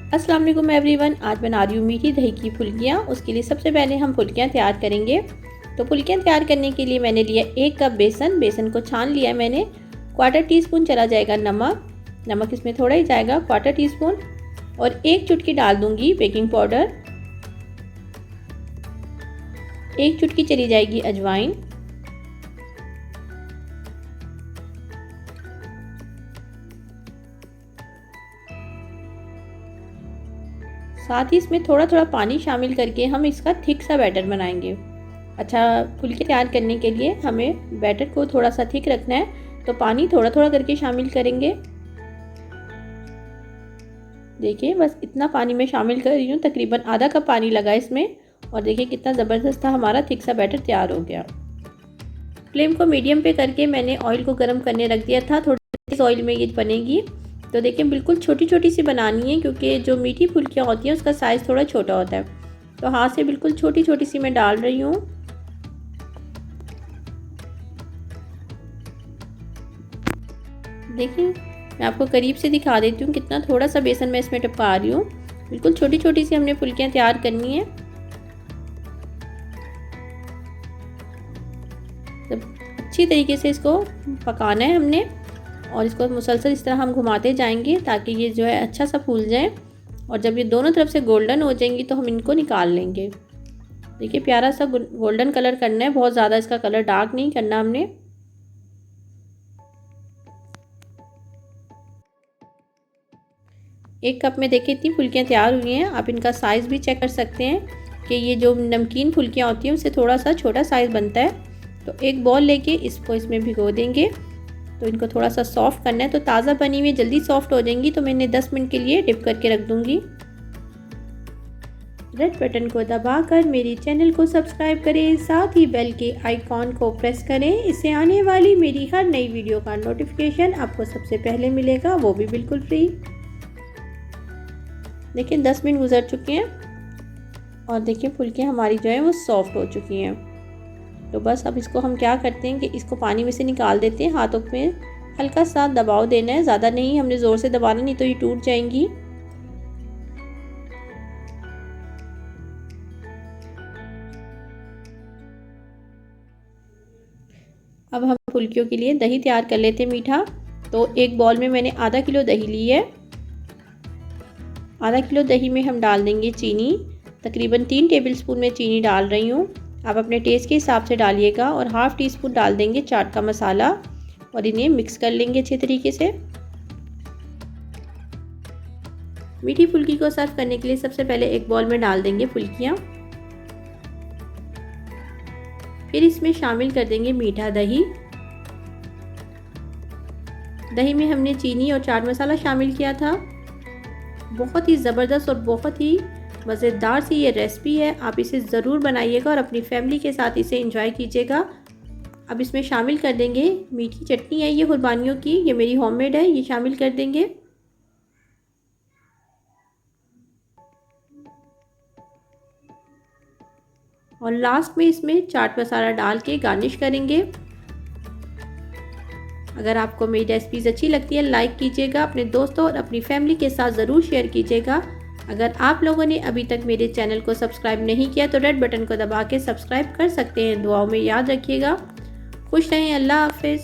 अस्सलाम वालेकुम एवरीवन। आज बना रही हूँ मीठी दही की फुल्कियाँ। उसके लिए सबसे पहले हम फुल्कियाँ तैयार करेंगे। तो फुल्कियाँ तैयार करने के लिए मैंने लिया 1 कप बेसन। बेसन को छान लिया मैंने। 1/4 टीस्पून चला जाएगा नमक। नमक इसमें थोड़ा ही जाएगा, 1/4 टीस्पून। और 1 चुटकी डाल दूंगी बेकिंग पाउडर। 1 चुटकी चली जाएगी अजवाइन। साथ ही इसमें थोड़ा थोड़ा पानी शामिल करके हम इसका थिक सा बैटर बनाएंगे। अच्छा, फुल्की तैयार करने के लिए हमें बैटर को थोड़ा सा थिक रखना है, तो पानी थोड़ा थोड़ा करके शामिल करेंगे। देखिए, बस इतना पानी मैं शामिल कर रही हूँ, तकरीबन आधा कप पानी लगा इसमें। और देखिए कितना ज़बरदस्त था हमारा थिक सा बैटर तैयार हो गया। फ्लेम को मीडियम पे करके मैंने ऑयल को गर्म करने रख दिया था। थोड़ी इस ऑयल में ये बनेगी। तो देखिए बिल्कुल छोटी छोटी सी बनानी है, क्योंकि जो मीठी फुल्कियाँ होती हैं उसका साइज़ थोड़ा छोटा होता है। तो हाथ से बिल्कुल छोटी छोटी सी मैं डाल रही हूँ। देखिए, मैं आपको करीब से दिखा देती हूँ कितना थोड़ा सा बेसन मैं इसमें टपका रही हूँ। बिल्कुल छोटी छोटी सी हमने फुल्कियाँ तैयार करनी है। अच्छी तरीके से इसको पकाना है हमने। और इसको मुसलसल इस तरह हम घुमाते जाएंगे ताकि ये जो है अच्छा सा फूल जाए। और जब ये दोनों तरफ से गोल्डन हो जाएंगी तो हम इनको निकाल लेंगे। देखिए प्यारा सा गोल्डन कलर करना है, बहुत ज़्यादा इसका कलर डार्क नहीं करना हमने। एक कप में देखिए इतनी फुल्कियाँ तैयार हुई हैं। आप इनका साइज़ भी चेक कर सकते हैं कि ये जो नमकीन फुल्कियाँ होती हैं उससे थोड़ा सा छोटा साइज़ बनता है। तो एक बॉल लेके इसको इसमें भिगो देंगे। तो इनको थोड़ा सा सॉफ्ट करना है। तो ताज़ा बनी हुई जल्दी सॉफ्ट हो जाएंगी, तो मैंने 10 मिनट के लिए डिप करके रख दूंगी। रेड बटन को दबाकर मेरे चैनल को सब्सक्राइब करें, साथ ही बेल के आइकॉन को प्रेस करें। इससे आने वाली मेरी हर नई वीडियो का नोटिफिकेशन आपको सबसे पहले मिलेगा, वो भी बिल्कुल फ्री। देखिए 10 मिनट गुजर चुके हैं और देखिए फुल्कियाँ हमारी जो है वो सॉफ्ट हो चुकी हैं। तो बस अब इसको हम क्या करते हैं कि इसको पानी में से निकाल देते हैं। हाथों में हल्का सा दबाव देना है, ज़्यादा नहीं, हमने ज़ोर से दबाना नहीं तो ये टूट जाएंगी। अब हम फुल्कियों के लिए दही तैयार कर लेते हैं मीठा। तो एक बॉल में मैंने आधा किलो दही ली है। आधा किलो दही में हम डाल देंगे चीनी। तकरीबन 3 टेबलस्पून में चीनी डाल रही हूँ। आप अपने टेस्ट के हिसाब से डालिएगा। और ½ टीस्पून डाल देंगे चाट का मसाला और इन्हें मिक्स कर लेंगे अच्छे तरीके से। मीठी फुल्की को सर्व करने के लिए सबसे पहले एक बॉल में डाल देंगे फुल्कियाँ। फिर इसमें शामिल कर देंगे मीठा दही। दही में हमने चीनी और चाट मसाला शामिल किया था। बहुत ही ज़बरदस्त और बहुत ही मज़ेदार सी ये रेसिपी है। आप इसे ज़रूर बनाइएगा और अपनी फैमिली के साथ इसे एंजॉय कीजिएगा। अब इसमें शामिल कर देंगे मीठी चटनी है ये कुर्बानियों की, ये मेरी होममेड है, ये शामिल कर देंगे। और लास्ट में इसमें चाट मसाला डाल के गार्निश करेंगे। अगर आपको मेरी रेसिपीज़ अच्छी लगती है लाइक कीजिएगा, अपने दोस्तों और अपनी फैमिली के साथ ज़रूर शेयर कीजिएगा। अगर आप लोगों ने अभी तक मेरे चैनल को सब्सक्राइब नहीं किया तो रेड बटन को दबा के सब्सक्राइब कर सकते हैं। दुआओं में याद रखिएगा। खुश रहें। अल्लाह हाफिज़।